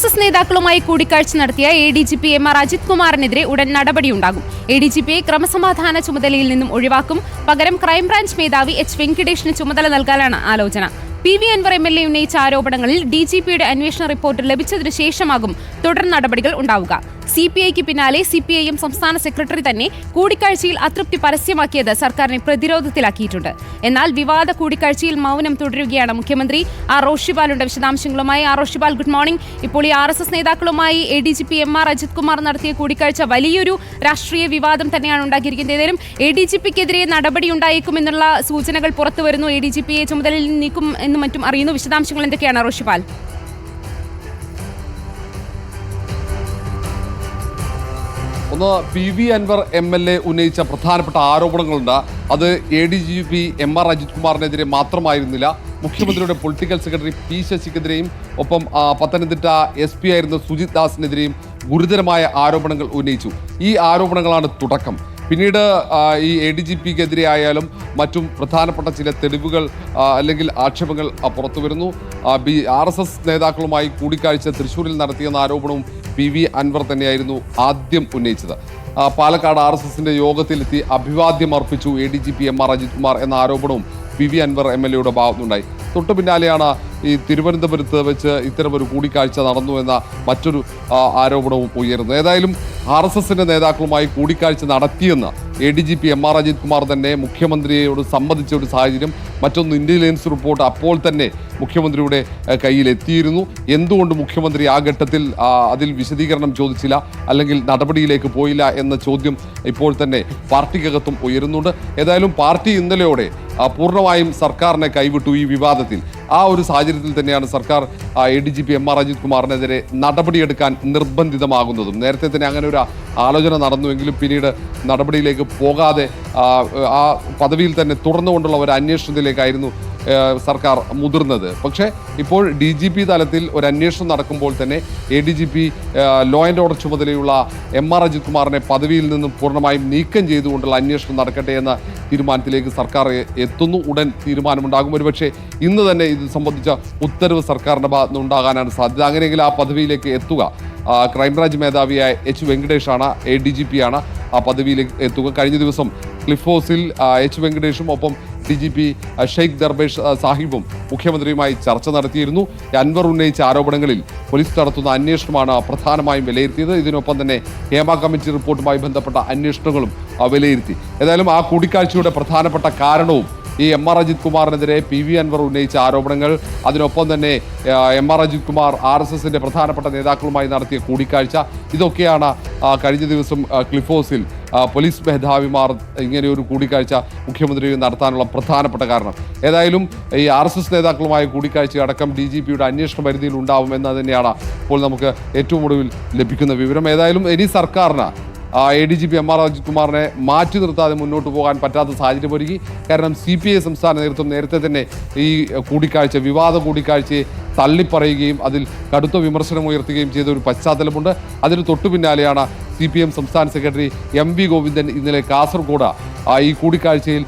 RSS നേതാക്കളുമായി കൂടിക്കാഴ്ച നടത്തിയ ADGP MR അജിത് കുമാറിനെതിരെ ഉടൻ നടപടിയുണ്ടാകും. ADGPയെ ക്രമസമാധാന ചുമതലയിൽ നിന്നും ഒഴിവാക്കും. പകരം ക്രൈംബ്രാഞ്ച് മേധാവി H. വെങ്കിടേഷിന് ചുമതല നൽകാനാണ് ആലോചന. PV അൻവർ MLA ഉന്നയിച്ച ആരോപണങ്ങളിൽ DGPയുടെ അന്വേഷണ റിപ്പോർട്ട് ലഭിച്ചതിനു ശേഷമാകും തുടർ നടപടികൾ ഉണ്ടാവുക. CPIക്ക് പിന്നാലെ CPIM സംസ്ഥാന സെക്രട്ടറി തന്നെ കൂടിക്കാഴ്ചയിൽ അതൃപ്തി പരസ്യമാക്കിയത് സർക്കാരിനെ പ്രതിരോധത്തിലാക്കിയിട്ടുണ്ട്. എന്നാൽ വിവാദ കൂടിക്കാഴ്ചയിൽ മൗനം തുടരുകയാണ് മുഖ്യമന്ത്രി. റോഷിപാലുണ്ട് വിശദാംശങ്ങളുമായി. Roshipal, good morning. ഇപ്പോൾ ഈ RSS നേതാക്കളുമായി ADGP MR അജിത് കുമാർ നടത്തിയ കൂടിക്കാഴ്ച വലിയൊരു രാഷ്ട്രീയ വിവാദം തന്നെയാണ് ഉണ്ടാക്കിയിരിക്കുന്നത്. ഏതായാലും ADGPക്കെതിരെ നടപടി ഉണ്ടായേക്കുമെന്നുള്ള സൂചനകൾ പുറത്തുവരുന്നു. ADGPയെ ചുമതലയിൽ നീക്കും എന്നും മറ്റും അറിയുന്നു. വിശദാംശങ്ങൾ എന്തൊക്കെയാണ് റോഷിപാൽ? ഒന്ന്, PV അൻവർ MLA ഉന്നയിച്ച പ്രധാനപ്പെട്ട ആരോപണങ്ങളുണ്ട്. അത് ADGP MR അജിത് കുമാറിനെതിരെ മാത്രമായിരുന്നില്ല. മുഖ്യമന്ത്രിയുടെ പൊളിറ്റിക്കൽ സെക്രട്ടറി P. ശശിക്കെതിരെയും ഒപ്പം പത്തനംതിട്ട SP ആയിരുന്ന സുജിത് ദാസിനെതിരെയും ഗുരുതരമായ ആരോപണങ്ങൾ ഉന്നയിച്ചു. ഈ ആരോപണങ്ങളാണ് തുടക്കം. പിന്നീട് ഈ ADGPക്കെതിരെ ആയാലും മറ്റും പ്രധാനപ്പെട്ട ചില തെളിവുകൾ അല്ലെങ്കിൽ ആക്ഷേപങ്ങൾ പുറത്തു വരുന്നു. RSS നേതാക്കളുമായി കൂടിക്കാഴ്ച തൃശ്ശൂരിൽ നടത്തിയെന്ന ആരോപണവും PV അൻവർ തന്നെയായിരുന്നു ആദ്യം ഉന്നയിച്ചത്. പാലക്കാട് RSSന്റെ യോഗത്തിലെത്തി അഭിവാദ്യം അർപ്പിച്ചു ADGP MR അജിത് കുമാർ എന്ന ആരോപണവും PV അൻവർ MLAയുടെ ഭാഗത്തുനിന്നുണ്ടായി. തൊട്ടു പിന്നാലെയാണ് ഈ തിരുവനന്തപുരത്ത് വെച്ച് ഇത്തരമൊരു കൂടിക്കാഴ്ച നടന്നു എന്ന മറ്റൊരു ആരോപണവും ഉയർന്നു. ഏതായാലും RSSന്റെ നേതാക്കളുമായി കൂടിക്കാഴ്ച നടത്തിയെന്ന് ADGP MR അജിത് കുമാർ തന്നെ മുഖ്യമന്ത്രിയോട് സമ്മതിച്ച ഒരു സാഹചര്യം. മറ്റൊന്ന്, ഇന്റലിജൻസ് റിപ്പോർട്ട് അപ്പോൾ തന്നെ മുഖ്യമന്ത്രിയുടെ കയ്യിലെത്തിയിരുന്നു. എന്തുകൊണ്ട് മുഖ്യമന്ത്രി ആ ഘട്ടത്തിൽ അതിൽ വിശദീകരണം ചോദിച്ചില്ല, അല്ലെങ്കിൽ നടപടിയിലേക്ക് പോയില്ല എന്ന ചോദ്യം ഇപ്പോൾ തന്നെ പാർട്ടിക്കകത്തും ഉയരുന്നുണ്ട്. ഏതായാലും പാർട്ടി ഇന്നലെയോടെ പൂർണ്ണമായും സർക്കാരിനെ കൈവിട്ടു ഈ വിവാദത്തിൽ. ആ ഒരു സാഹചര്യത്തിൽ തന്നെയാണ് സർക്കാർ ADGP MR അജിത് കുമാറിനെതിരെ നടപടിയെടുക്കാൻ നിർബന്ധിതമാകുന്നതും. നേരത്തെ തന്നെ അങ്ങനെ ഒരു ആലോചന നടന്നുവെങ്കിലും പിന്നീട് നടപടിയിലേക്ക് പോകാതെ ആ പദവിയിൽ തന്നെ തുടർന്നുകൊണ്ടുള്ള ഒരു അന്വേഷണത്തിലേക്കായിരുന്നു സർക്കാർ മുതിർന്നത്. പക്ഷേ ഇപ്പോൾ DGP തലത്തിൽ ഒരു അന്വേഷണം നടക്കുമ്പോൾ തന്നെ ADGP ലോ ആൻഡ് ഓർഡർ ചുമതലയുള്ള MR അജിത് കുമാറിനെ പദവിയിൽ നിന്നും പൂർണ്ണമായും നീക്കം ചെയ്തുകൊണ്ടുള്ള അന്വേഷണം നടക്കട്ടെ എന്ന തീരുമാനത്തിലേക്ക് സർക്കാർ എത്തുന്നു. ഉടൻ തീരുമാനമുണ്ടാകും. ഒരുപക്ഷെ ഇന്ന് തന്നെ ഇത് സംബന്ധിച്ച ഉത്തരവ് സർക്കാരിൻ്റെ ഭാഗത്ത് നിന്ന് ഉണ്ടാകാനാണ് സാധ്യത. അങ്ങനെയെങ്കിൽ ആ പദവിയിലേക്ക് എത്തുക ക്രൈംബ്രാഞ്ച് മേധാവിയായ H. വെങ്കിടേഷാണ്. ADGP ആണ് ആ പദവിയിലേക്ക് എത്തുക. കഴിഞ്ഞ ദിവസം ക്ലിഫ് ഹൗസിൽ H. വെങ്കിടേഷും ഒപ്പം DGP ഷെയ്ഖ് ദർബേഷ് സാഹിബും മുഖ്യമന്ത്രിയുമായി ചർച്ച നടത്തിയിരുന്നു. അൻവർ ഉന്നയിച്ച ആരോപണങ്ങളിൽ പോലീസ് നടത്തുന്ന അന്വേഷണമാണ് പ്രധാനമായും വിലയിരുത്തിയത്. ഇതിനൊപ്പം തന്നെ ഹേമ കമ്മിറ്റി റിപ്പോർട്ടുമായി ബന്ധപ്പെട്ട അന്വേഷണങ്ങളും വിലയിരുത്തി. ഏതായാലും ആ കൂടിക്കാഴ്ചയുടെ പ്രധാനപ്പെട്ട കാരണവും ഈ MR അജിത് കുമാറിനെതിരെ PV അൻവർ ഉന്നയിച്ച ആരോപണങ്ങൾ, അതിനൊപ്പം തന്നെ MR അജിത് കുമാർ RSSന്റെ പ്രധാനപ്പെട്ട നേതാക്കളുമായി നടത്തിയ കൂടിക്കാഴ്ച, ഇതൊക്കെയാണ് കഴിഞ്ഞ ദിവസം ക്ലിഫ് ഹൗസിൽ പോലീസ് മേധാവിമാർ ഇങ്ങനെയൊരു കൂടിക്കാഴ്ച മുഖ്യമന്ത്രി നടത്താനുള്ള പ്രധാനപ്പെട്ട കാരണം. ഏതായാലും ഈ RSS നേതാക്കളുമായ കൂടിക്കാഴ്ച അടക്കം DGPയുടെ അന്വേഷണ പരിധിയിൽ ഉണ്ടാവുമെന്ന് തന്നെയാണ് ഇപ്പോൾ നമുക്ക് ഏറ്റവും ഒടുവിൽ ലഭിക്കുന്ന വിവരം. ഏതായാലും ഇനി സർക്കാരിന് ADGP MR അജിത് കുമാറിനെ മാറ്റി നിർത്താതെ മുന്നോട്ട് പോകാൻ പറ്റാത്ത സാഹചര്യം ഒരുങ്ങി. കാരണം CPI സംസ്ഥാന നേതൃത്വം നേരത്തെ തന്നെ ഈ കൂടിക്കാഴ്ച, വിവാദ കൂടിക്കാഴ്ചയെ തള്ളിപ്പറയുകയും അതിൽ കടുത്ത വിമർശനം ഉയർത്തുകയും ചെയ്ത ഒരു പശ്ചാത്തലമുണ്ട്. അതിന് തൊട്ടു പിന്നാലെയാണ് CPM സംസ്ഥാന സെക്രട്ടറി MV ഗോവിന്ദൻ ഇന്നലെ കാസർഗോഡ് ഈ കൂടിക്കാഴ്ചയിൽ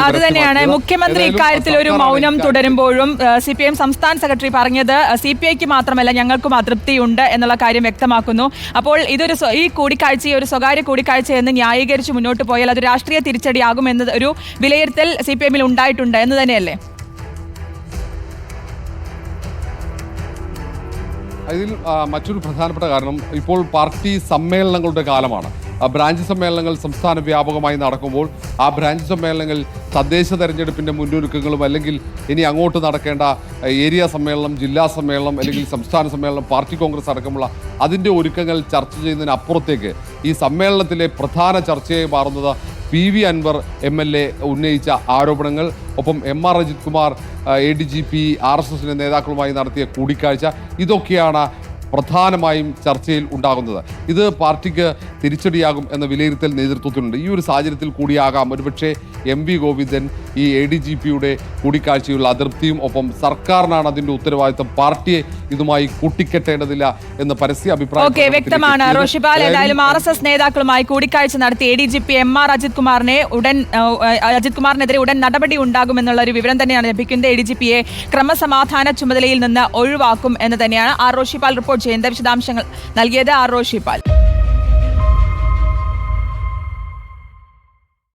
അത് തന്നെയാണ് മുഖ്യമന്ത്രി ഇക്കാര്യത്തിൽ ഒരു മൗനം തുടരുമ്പോഴും CPM സംസ്ഥാന സെക്രട്ടറി പറഞ്ഞത് CPIക്ക് മാത്രമല്ല ഞങ്ങൾക്കും അതൃപ്തിയുണ്ട് എന്നുള്ള കാര്യം വ്യക്തമാക്കുന്നു. അപ്പോൾ ഈ കൂടിക്കാഴ്ചയെ ഒരു സ്വകാര്യ കൂടിക്കാഴ്ച എന്ന് ന്യായീകരിച്ച് മുന്നോട്ട് പോയാൽ അത് രാഷ്ട്രീയ തിരിച്ചടിയാകുമെന്ന ഒരു വിലയിരുത്തൽ CPMൽ ഉണ്ടായിട്ടുണ്ട് എന്ന് തന്നെയല്ലേ? അതിൽ മറ്റൊരു പ്രധാനപ്പെട്ട കാരണം, ഇപ്പോൾ പാർട്ടി സമ്മേളനങ്ങളുടെ കാലമാണ്. ബ്രാഞ്ച് സമ്മേളനങ്ങൾ സംസ്ഥാന വ്യാപകമായി നടക്കുമ്പോൾ ആ ബ്രാഞ്ച് സമ്മേളനങ്ങൾ തദ്ദേശ തെരഞ്ഞെടുപ്പിൻ്റെ മുന്നൊരുക്കങ്ങളും അല്ലെങ്കിൽ ഇനി അങ്ങോട്ട് നടക്കേണ്ട ഏരിയ സമ്മേളനം, ജില്ലാ സമ്മേളനം അല്ലെങ്കിൽ സംസ്ഥാന സമ്മേളനം, പാർട്ടി കോൺഗ്രസ് അടക്കമുള്ള അതിൻ്റെ ഒരുക്കങ്ങൾ ചർച്ച ചെയ്യുന്നതിനപ്പുറത്തേക്ക് ഈ സമ്മേളനത്തിലെ പ്രധാന ചർച്ചയായി മാറുന്നത് PV അൻവർ MLA ഉന്നയിച്ച ആരോപണങ്ങൾ, ഒപ്പം MR അജിത് കുമാർ ADGP RSSന്റെ നേതാക്കളുമായി നടത്തിയ കൂടിക്കാഴ്ച, ഇതൊക്കെയാണ് പ്രധാനമായും ചർച്ചയിൽ ഉണ്ടാകുന്നത്. ഇത് പാർട്ടിക്ക് തിരിച്ചടിയാകും എന്ന വിലയിരുത്തൽ നേതൃത്വത്തിനുണ്ട്. ഈ ഒരു സാഹചര്യത്തിൽ കൂടിയാകാം ഒരുപക്ഷെ MV ഗോവിന്ദൻ ഈ ADGPയുടെ കൂടിക്കാഴ്ചയുള്ള അതൃപ്തിയും ഒപ്പം സർക്കാരിനാണ് അതിന്റെ ഉത്തരവാദിത്തം, പാർട്ടിയെ ഇതുമായി കൂട്ടിക്കെട്ടേണ്ടതില്ല എന്ന് പരസ്യ അഭിപ്രായം. വ്യക്തമാണ് റോഷിപാൽ. ഏതായാലും RSS നേതാക്കളുമായി കൂടിക്കാഴ്ച നടത്തി ADGP MR അജിത് കുമാറിനെതിരെ ഉടൻ നടപടി ഉണ്ടാകുമെന്നുള്ള ഒരു വിവരം തന്നെയാണ് ലഭിക്കുന്നത്. ADGPയെ ക്രമസമാധാന ചുമതലയിൽ നിന്ന് ഒഴിവാക്കും എന്ന് തന്നെയാണ് ROഷിപാൽ റിപ്പോർട്ട് ചെയ്യുന്നത്. വിശദാംശങ്ങൾ നൽകിയത് ROഷിപാൽ.